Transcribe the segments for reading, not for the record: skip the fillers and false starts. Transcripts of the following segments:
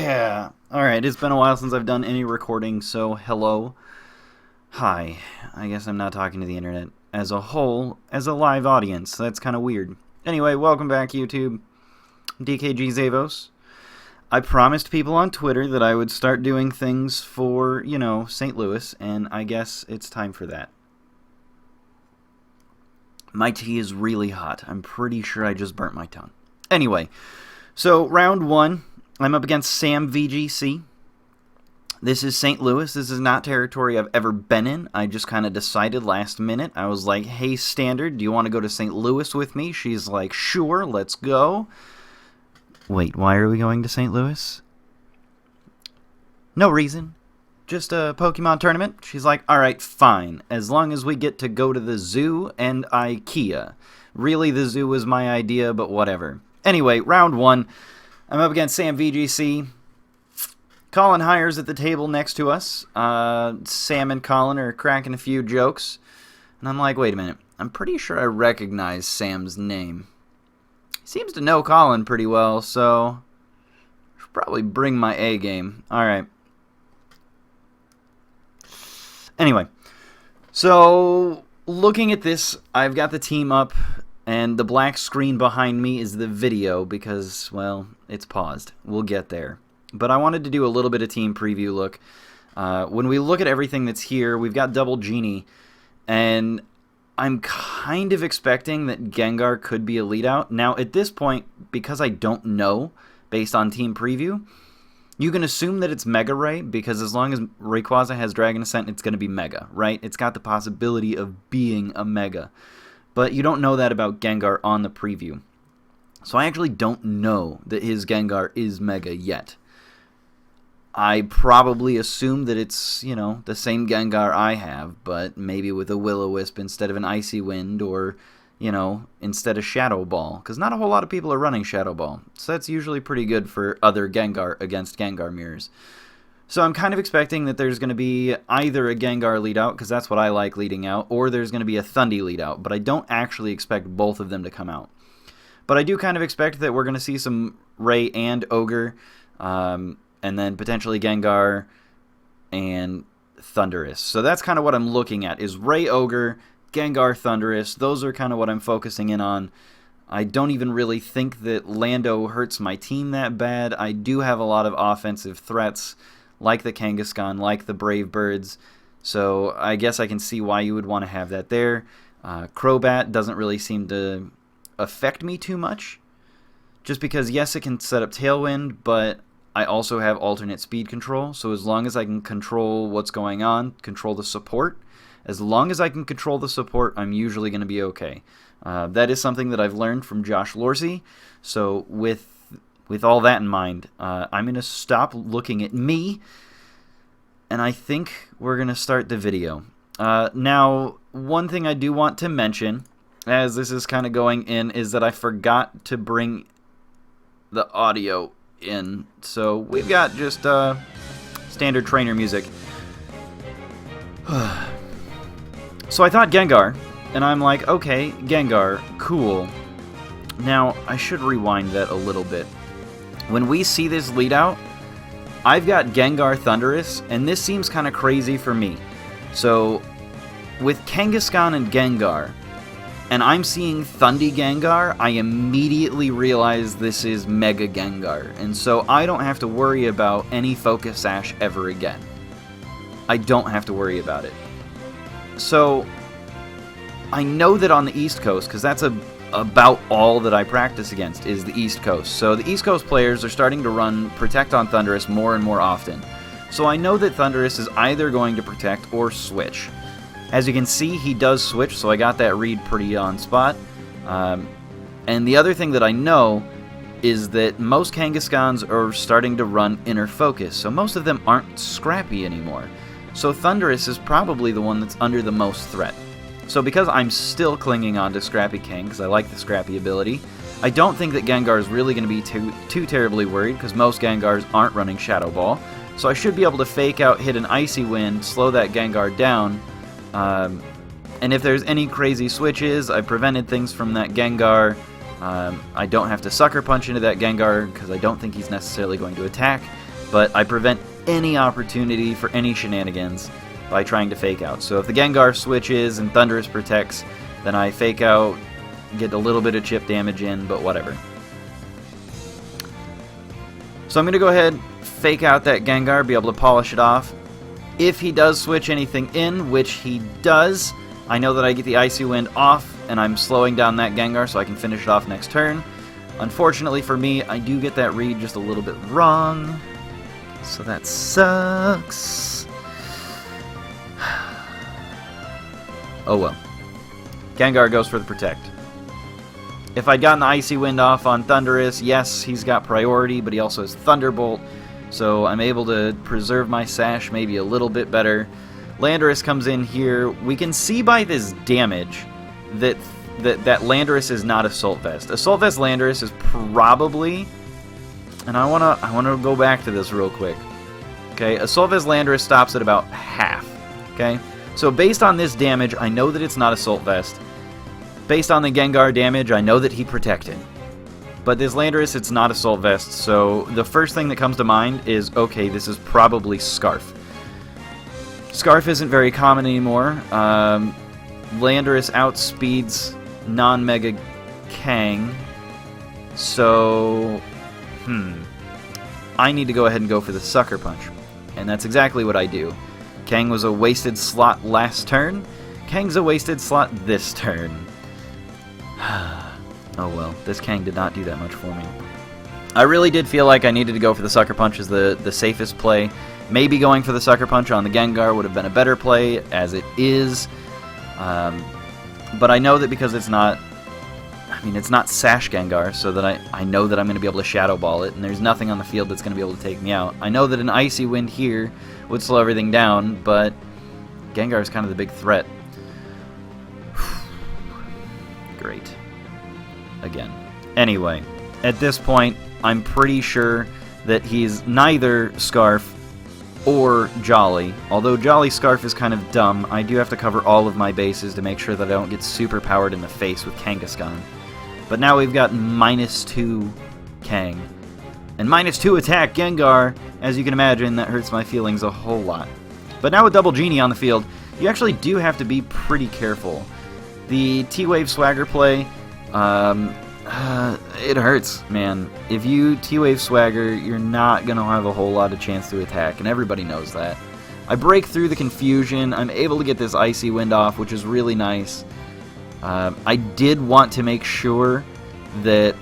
Yeah. Alright, it's been a while since I've done any recording, so hello. Hi. I guess I'm not talking to the internet as a whole, as a live audience. That's kind of weird. Anyway, welcome back, YouTube. DKG Avos. I promised people on Twitter that I would start doing things for, St. Louis, and I guess it's time for that. My tea is really hot. I'm pretty sure I just burnt my tongue. Anyway, so round one, I'm up against SamVGC. This is St. Louis. This is not territory I've ever been in. I just kind of decided last minute. I was like, hey, Standard, do you want to go to St. Louis with me? She's like, sure, let's go. Wait, why are we going to St. Louis? No reason. Just a Pokemon tournament. She's like, alright, fine. As long as we get to go to the zoo and IKEA. Really, the zoo was my idea, but whatever. Anyway, round one. I'm up against SamVGC. Colin Hires at the table next to us. Sam and Colin are cracking a few jokes. And I'm like, wait a minute. I'm pretty sure I recognize Sam's name. He seems to know Colin pretty well, so I should probably bring my A game. Alright. Anyway, so looking at this, I've got the team up, and the black screen behind me is the video because, well, it's paused. We'll get there. But I wanted to do a little bit of team preview look. When we look at everything that's here, we've got Double Genie, and I'm kind of expecting that Gengar could be a lead out. Now, at this point, because I don't know, based on team preview, you can assume that it's Mega Ray, because as long as Rayquaza has Dragon Ascent, it's going to be Mega, right? It's got the possibility of being a Mega. But you don't know that about Gengar on the preview. So I actually don't know that his Gengar is Mega yet. I probably assume that it's, the same Gengar I have, but maybe with a Will-O-Wisp instead of an Icy Wind, or, instead of Shadow Ball. Because not a whole lot of people are running Shadow Ball. So that's usually pretty good for other Gengar against Gengar mirrors. So I'm kind of expecting that there's going to be either a Gengar lead out, because that's what I like leading out, or there's going to be a Thundy lead out. But I don't actually expect both of them to come out. But I do kind of expect that we're going to see some Ray and Ogre, and then potentially Gengar and Thundurus. So that's kind of what I'm looking at, is Ray, Ogre, Gengar, Thundurus. Those are kind of what I'm focusing in on. I don't even really think that Lando hurts my team that bad. I do have a lot of offensive threats, like the Kangaskhan, like the Brave Birds. So I guess I can see why you would want to have that there. Crobat doesn't really seem to affect me too much. Just because, yes, it can set up Tailwind, but I also have alternate speed control. So as long as I can control what's going on, control the support, as long as I can control the support, I'm usually going to be okay. That is something that I've learned from Josh Lorsey. So with all that in mind, I'm going to stop looking at me, and I think we're going to start the video. Now, one thing I do want to mention, as this is kind of going in, is that I forgot to bring the audio in. So we've got just standard trainer music. So I thought Gengar, and I'm like, okay, Gengar, cool. Now, I should rewind that a little bit. When we see this lead out, I've got Gengar Thundurus, and this seems kind of crazy for me. So, with Kangaskhan and Gengar, and I'm seeing Thundy Gengar, I immediately realize this is Mega Gengar, and so I don't have to worry about any Focus Sash ever again. I don't have to worry about it. So, I know that on the East Coast, because that's about all that I practice against, is the East Coast. So the East Coast players are starting to run Protect on Thundurus more and more often. So I know that Thundurus is either going to Protect or Switch. As you can see, he does switch, so I got that read pretty on spot. And the other thing that I know is that most Kangaskhan's are starting to run Inner Focus, so most of them aren't scrappy anymore. So Thundurus is probably the one that's under the most threat. So because I'm still clinging on to Scrappy King, because I like the Scrappy ability, I don't think that Gengar is really going to be too terribly worried, because most Gengars aren't running Shadow Ball. So I should be able to fake out, hit an Icy Wind, slow that Gengar down, and if there's any crazy switches, I prevented things from that Gengar. I don't have to Sucker Punch into that Gengar, because I don't think he's necessarily going to attack. but I prevent any opportunity for any shenanigans by trying to fake out. So if the Gengar switches and Thundurus protects, then I fake out, get a little bit of chip damage in, but whatever. So I'm going to go ahead, fake out that Gengar, be able to polish it off. If he does switch anything in, which he does, I know that I get the Icy Wind off, and I'm slowing down that Gengar so I can finish it off next turn. Unfortunately for me, I do get that read just a little bit wrong, so that sucks. Oh well. Gengar goes for the Protect. If I'd gotten the Icy Wind off on Thundurus, yes, he's got priority, but he also has Thunderbolt, so I'm able to preserve my Sash maybe a little bit better. Landorus comes in here. We can see by this damage that Landorus is not Assault Vest. Assault Vest Landorus is probably, and I wanna go back to this real quick. Okay, Assault Vest Landorus stops at about half. Okay, so based on this damage, I know that it's not Assault Vest. Based on the Gengar damage, I know that he protected. But this Landorus, it's not Assault Vest, so the first thing that comes to mind is, okay, this is probably Scarf. Scarf isn't very common anymore. Landorus outspeeds non-Mega Kang, so, I need to go ahead and go for the Sucker Punch. And that's exactly what I do. Kang was a wasted slot last turn. Kang's a wasted slot this turn. Oh well, this Kang did not do that much for me. I really did feel like I needed to go for the Sucker Punch as the safest play. Maybe going for the Sucker Punch on the Gengar would have been a better play, as it is. But I know that because it's not Sash Gengar, so that I know that I'm going to be able to Shadow Ball it, and there's nothing on the field that's going to be able to take me out. I know that an Icy Wind here would slow everything down, but Gengar is kind of the big threat. Great. Again. Anyway, at this point, I'm pretty sure that he's neither Scarf or Jolly. Although Jolly Scarf is kind of dumb, I do have to cover all of my bases to make sure that I don't get super powered in the face with Kangaskhan. But now we've got -2 Kang. And -2 attack Gengar, as you can imagine, that hurts my feelings a whole lot. But now with Double Genie on the field, you actually do have to be pretty careful. The T-Wave Swagger play, it hurts, man. If you T-Wave Swagger, you're not going to have a whole lot of chance to attack, and everybody knows that. I break through the confusion. I'm able to get this Icy Wind off, which is really nice. I did want to make sure that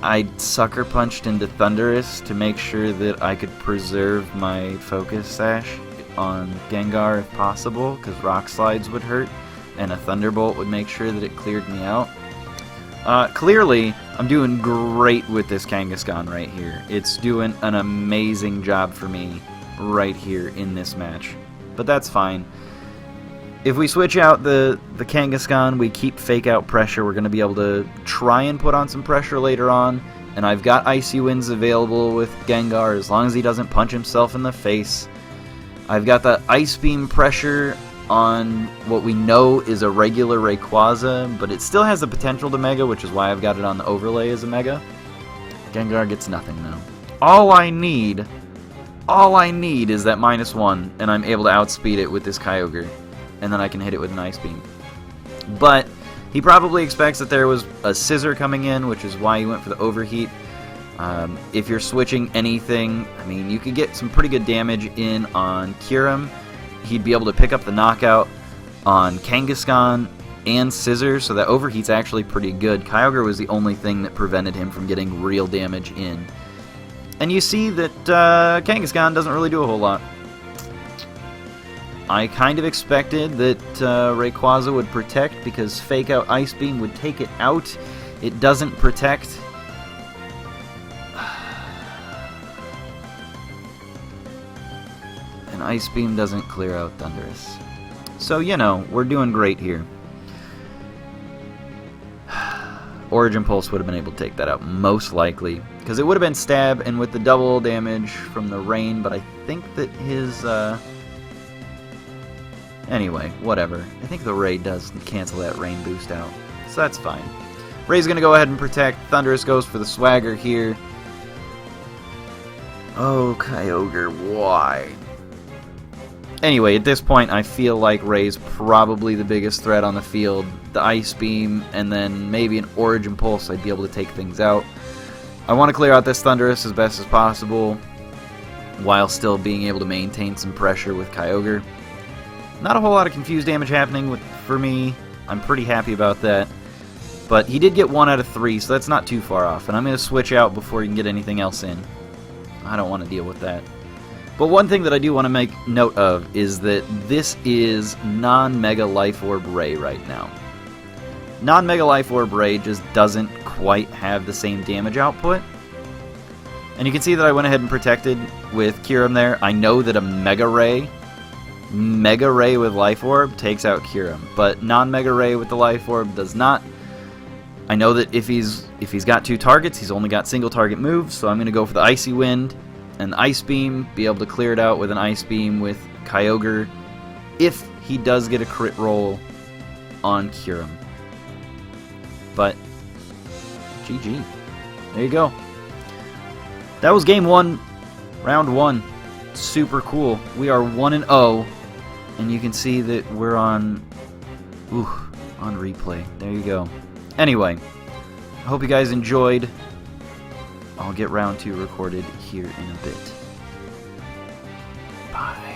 I Sucker Punched into Thundurus to make sure that I could preserve my Focus Sash on Gengar if possible, because Rock Slides would hurt, and a Thunderbolt would make sure that it cleared me out. Clearly, I'm doing great with this Kangaskhan right here. It's doing an amazing job for me right here in this match. But that's fine. If we switch out the Kangaskhan, we keep Fake Out pressure. We're going to be able to try and put on some pressure later on. And I've got Icy Winds available with Gengar as long as he doesn't punch himself in the face. I've got the Ice Beam pressure on what we know is a regular Rayquaza, but it still has the potential to Mega, which is why I've got it on the overlay as a Mega. Gengar gets nothing though. All I need is that -1, and I'm able to outspeed it with this Kyogre, and then I can hit it with an Ice Beam. But he probably expects that there was a Scissor coming in, which is why he went for the Overheat. If you're switching anything, I mean, you could get some pretty good damage in on Kyurem. He'd be able to pick up the knockout on Kangaskhan and Scissor, so that Overheat's actually pretty good. Kyogre was the only thing that prevented him from getting real damage in. And you see that Kangaskhan doesn't really do a whole lot. I kind of expected that Rayquaza would protect because Fake Out Ice Beam would take it out. It doesn't protect. And Ice Beam doesn't clear out Thundurus. So, you know, we're doing great here. Origin Pulse would have been able to take that out, most likely. Because it would have been Stab, and with the double damage from the Rain, but I think that his... Anyway, whatever. I think the Ray does cancel that Rain boost out. So that's fine. Ray's going to go ahead and protect. Thundurus goes for the Swagger here. Oh, Kyogre, why? Anyway, at this point, I feel like Ray's probably the biggest threat on the field. The Ice Beam, and then maybe an Origin Pulse, I'd be able to take things out. I want to clear out this Thundurus as best as possible, while still being able to maintain some pressure with Kyogre. Not a whole lot of confused damage happening for me. I'm pretty happy about that. But he did get 1 out of 3, so that's not too far off. And I'm going to switch out before he can get anything else in. I don't want to deal with that. But one thing that I do want to make note of is that this is non-Mega Life Orb Ray right now. Non-Mega Life Orb Ray just doesn't quite have the same damage output. And you can see that I went ahead and protected with Kyurem there. I know that a Mega Ray with Life Orb takes out Kyurem, but non-Mega Ray with the Life Orb does not. I know that if he's got 2 targets, he's only got single target moves, so I'm going to go for the Icy Wind and Ice Beam, be able to clear it out with an Ice Beam with Kyogre if he does get a crit roll on Kyurem. But GG. There you go. That was game 1, round 1. Super cool. We are 1-0, and you can see that we're on replay. There you go. Anyway, I hope you guys enjoyed. I'll get round 2 recorded here in a bit. Bye.